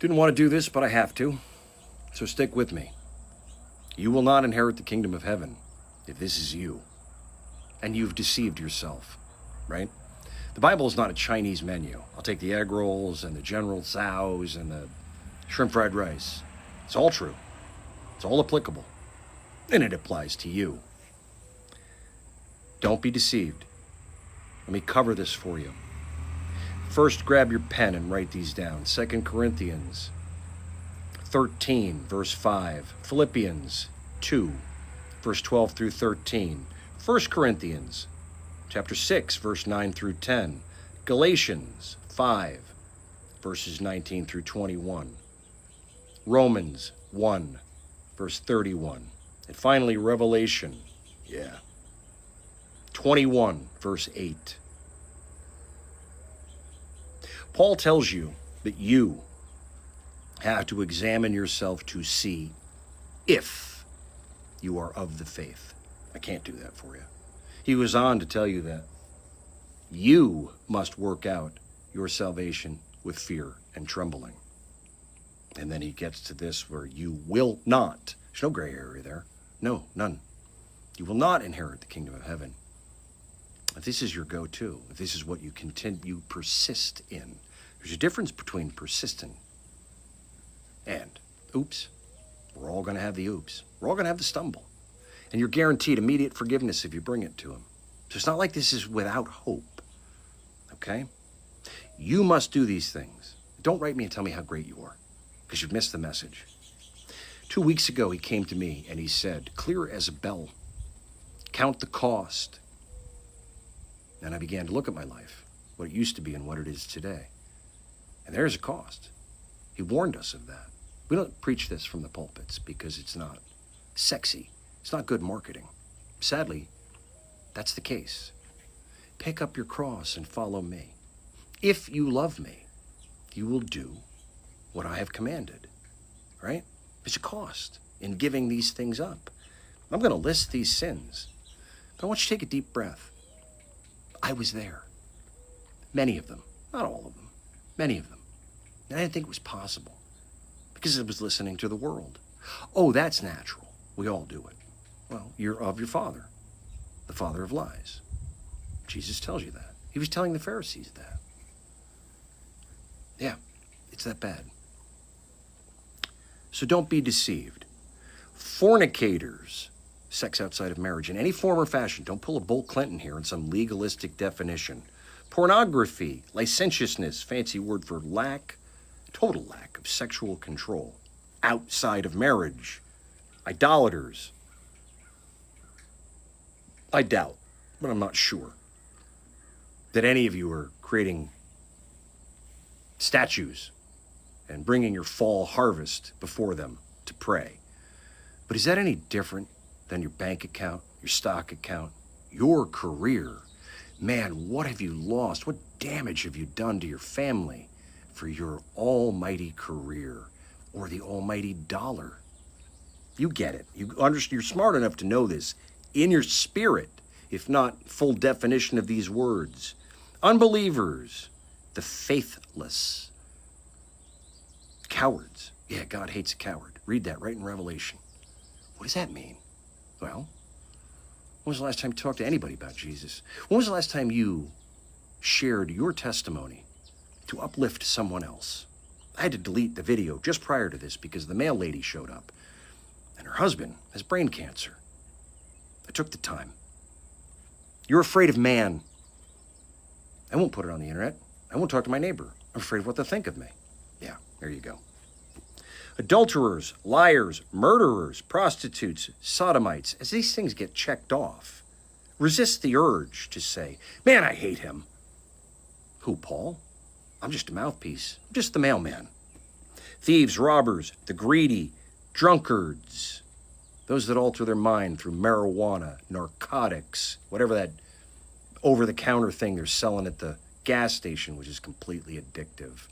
Didn't want to do this, but I have to. So stick with me. You will not inherit the kingdom of heaven if this is you. And you've deceived yourself, right? The Bible is not a Chinese menu. I'll take the egg rolls and the General Tso's and the shrimp fried rice. It's all true. It's all applicable. And it applies to you. Don't be deceived. Let me cover this for you. First, grab your pen and write these down. 2 Corinthians 13, verse 5. Philippians 2, verse 12 through 13. 1 Corinthians chapter 6, verse 9 through 10. Galatians 5, verses 19 through 21. Romans 1, verse 31. And finally, Revelation, 21, verse 8. Paul tells you that you have to examine yourself to see if you are of the faith. I can't do that for you. He was on to tell you that you must work out your salvation with fear and trembling. And then he gets to this where you will not, there's no gray area there. No, none. You will not inherit the kingdom of heaven. If this is your go-to, if this is what you persist in, there's a difference between persistent and oops. We're all going to have the oops. We're all going to have the stumble. And you're guaranteed immediate forgiveness if you bring it to him. So it's not like this is without hope. Okay? You must do these things. Don't write me and tell me how great you are, because you've missed the message. 2 weeks ago, he came to me and he said, clear as a bell, count the cost. And I began to look at my life, what it used to be and what it is today. And there's a cost. He warned us of that. We don't preach this from the pulpits because it's not sexy. It's not good marketing. Sadly, that's the case. Pick up your cross and follow me. If you love me, you will do what I have commanded, right? There's a cost in giving these things up. I'm going to list these sins, but I want you to take a deep breath. I was there. Many of them, not all of them, many of them. And I didn't think it was possible because I was listening to the world. Oh, that's natural. We all do it. Well, you're of your father, the father of lies. Jesus tells you that. He was telling the Pharisees that. Yeah, it's that bad. So don't be deceived. Fornicators, sex outside of marriage in any form or fashion. Don't pull a Bill Clinton here in some legalistic definition. Pornography, licentiousness, fancy word for total lack of sexual control outside of marriage. Idolaters. I doubt, but I'm not sure, that any of you are creating statues and bringing your fall harvest before them to pray. But is that any different than your bank account, your stock account, your career? Man, what have you lost? What damage have you done to your family for your almighty career or the almighty dollar? You get it. You're smart enough to know this in your spirit, if not full definition of these words. Unbelievers, the faithless, cowards. Yeah, God hates a coward. Read that right in Revelation. What does that mean? Well, when was the last time you talked to anybody about Jesus? When was the last time you shared your testimony to uplift someone else? I had to delete the video just prior to this because the mail lady showed up and her husband has brain cancer. I took the time. You're afraid of man. I won't put it on the internet. I won't talk to my neighbor. I'm afraid of what they'll think of me. Yeah, there you go. Adulterers, liars, murderers, prostitutes, sodomites, as these things get checked off, resist the urge to say, man, I hate him. Who, Paul? I'm just a mouthpiece. I'm just the mailman. Thieves, robbers, the greedy, drunkards, those that alter their mind through marijuana, narcotics, whatever that over-the-counter thing they're selling at the gas station, which is completely addictive.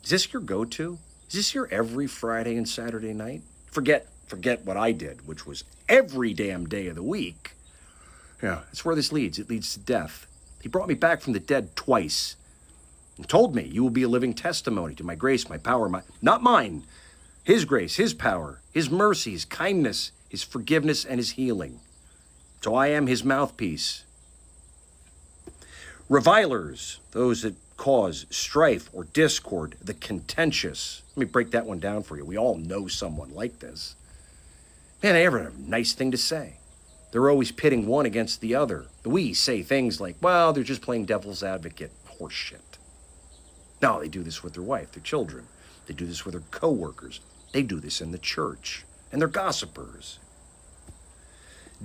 Is this your go-to? Is this your every Friday and Saturday night? Forget what I did, which was every damn day of the week. Yeah, that's where this leads. It leads to death. He brought me back from the dead twice. and told me, you will be a living testimony to my grace, my power, not mine, his grace, his power, his mercy, his kindness, his forgiveness, and his healing. So I am his mouthpiece. Revilers, those that cause strife or discord, the contentious. Let me break that one down for you. We all know someone like this. Man, they ever have a nice thing to say. They're always pitting one against the other. We say things like, well, they're just playing devil's advocate. Horseshit. No, they do this with their wife, their children. They do this with their coworkers. They do this in the church. And they're gossipers.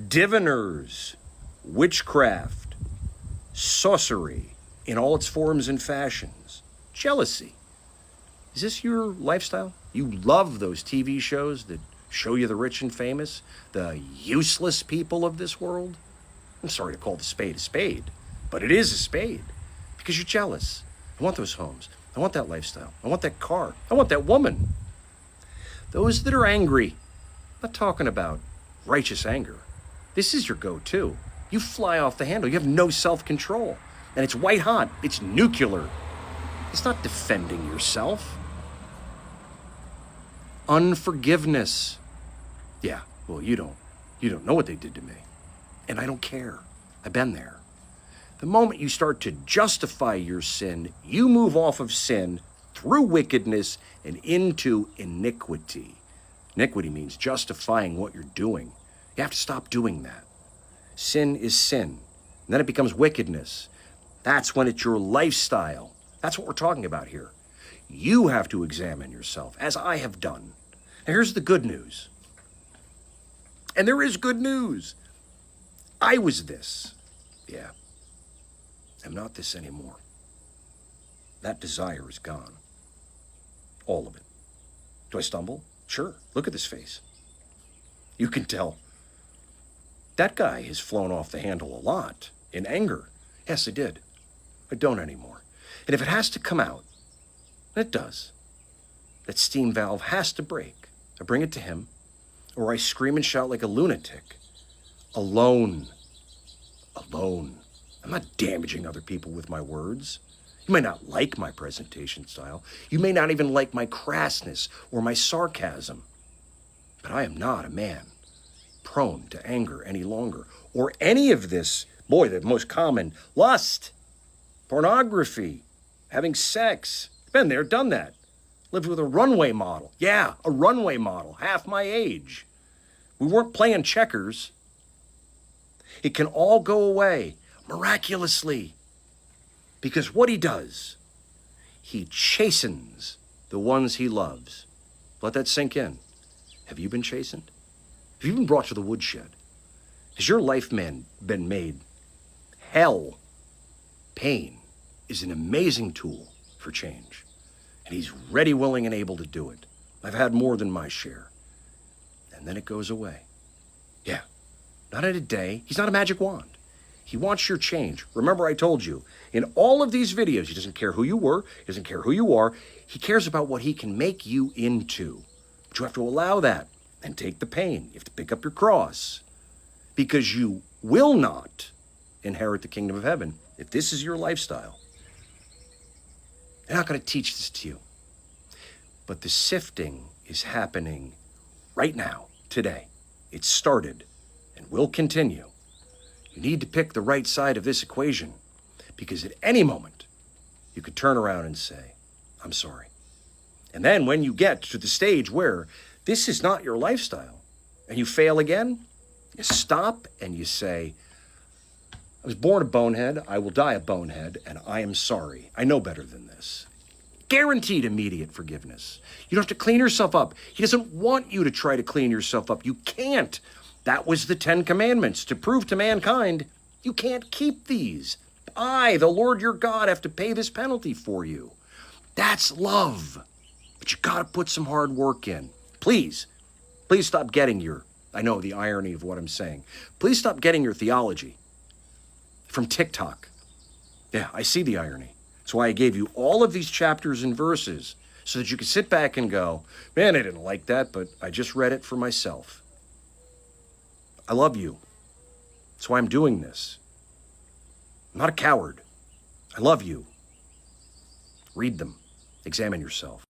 Diviners, witchcraft, sorcery in all its forms and fashions, jealousy. Is this your lifestyle? You love those TV shows that show you the rich and famous, the useless people of this world? I'm sorry to call the spade a spade, but it is a spade because you're jealous. I want those homes. I want that lifestyle. I want that car. I want that woman. Those that are angry, I'm not talking about righteous anger. This is your go-to. You fly off the handle. You have no self-control. And it's white hot. It's nuclear. It's not defending yourself. Unforgiveness. Yeah, well, you don't know what they did to me. And I don't care. I've been there. The moment you start to justify your sin, you move off of sin through wickedness and into iniquity. Iniquity means justifying what you're doing. You have to stop doing that. Sin is sin. And then it becomes wickedness. That's when it's your lifestyle. That's what we're talking about here. You have to examine yourself, as I have done. Now here's the good news. And there is good news. I was this. Yeah. I'm not this anymore. That desire is gone. All of it. Do I stumble? Sure. Look at this face. You can tell. That guy has flown off the handle a lot in anger. Yes, I did. I don't anymore. And if it has to come out, and it does, that steam valve has to break. I bring it to him, or I scream and shout like a lunatic. Alone. Alone. I'm not damaging other people with my words. You may not like my presentation style. You may not even like my crassness or my sarcasm. But I am not a man prone to anger any longer, or any of this, boy, the most common, lust, pornography, having sex. Been there, done that. Lived with a runway model. Yeah, a runway model, half my age. We weren't playing checkers. It can all go away miraculously, because what he does, he chastens the ones he loves. Let that sink in. Have you been chastened? Have you been brought to the woodshed? Has your life been made hell? Pain is an amazing tool for change. And he's ready, willing, and able to do it. I've had more than my share. And then it goes away. Yeah, not in a day. He's not a magic wand. He wants your change. Remember I told you, in all of these videos, he doesn't care who you were, he doesn't care who you are. He cares about what he can make you into. But you have to allow that and take the pain. You have to pick up your cross, because you will not inherit the kingdom of heaven if this is your lifestyle. They're not going to teach this to you. But the sifting is happening right now, today. It started and will continue. You need to pick the right side of this equation, because at any moment, you could turn around and say, I'm sorry. And then when you get to the stage where this is not your lifestyle, and you fail again, you stop and you say, I was born a bonehead, I will die a bonehead, and I am sorry. I know better than this. Guaranteed immediate forgiveness. You don't have to clean yourself up. He doesn't want you to try to clean yourself up. You can't. That was the 10 Commandments, to prove to mankind you can't keep these. I, the Lord your God, have to pay this penalty for you. That's love. But you gotta put some hard work in. Please stop getting I know the irony of what I'm saying. Please stop getting your theology from TikTok. Yeah, I see the irony. That's why I gave you all of these chapters and verses, so that you could sit back and go, man, I didn't like that, but I just read it for myself. I love you. That's why I'm doing this. I'm not a coward. I love you. Read them. Examine yourself.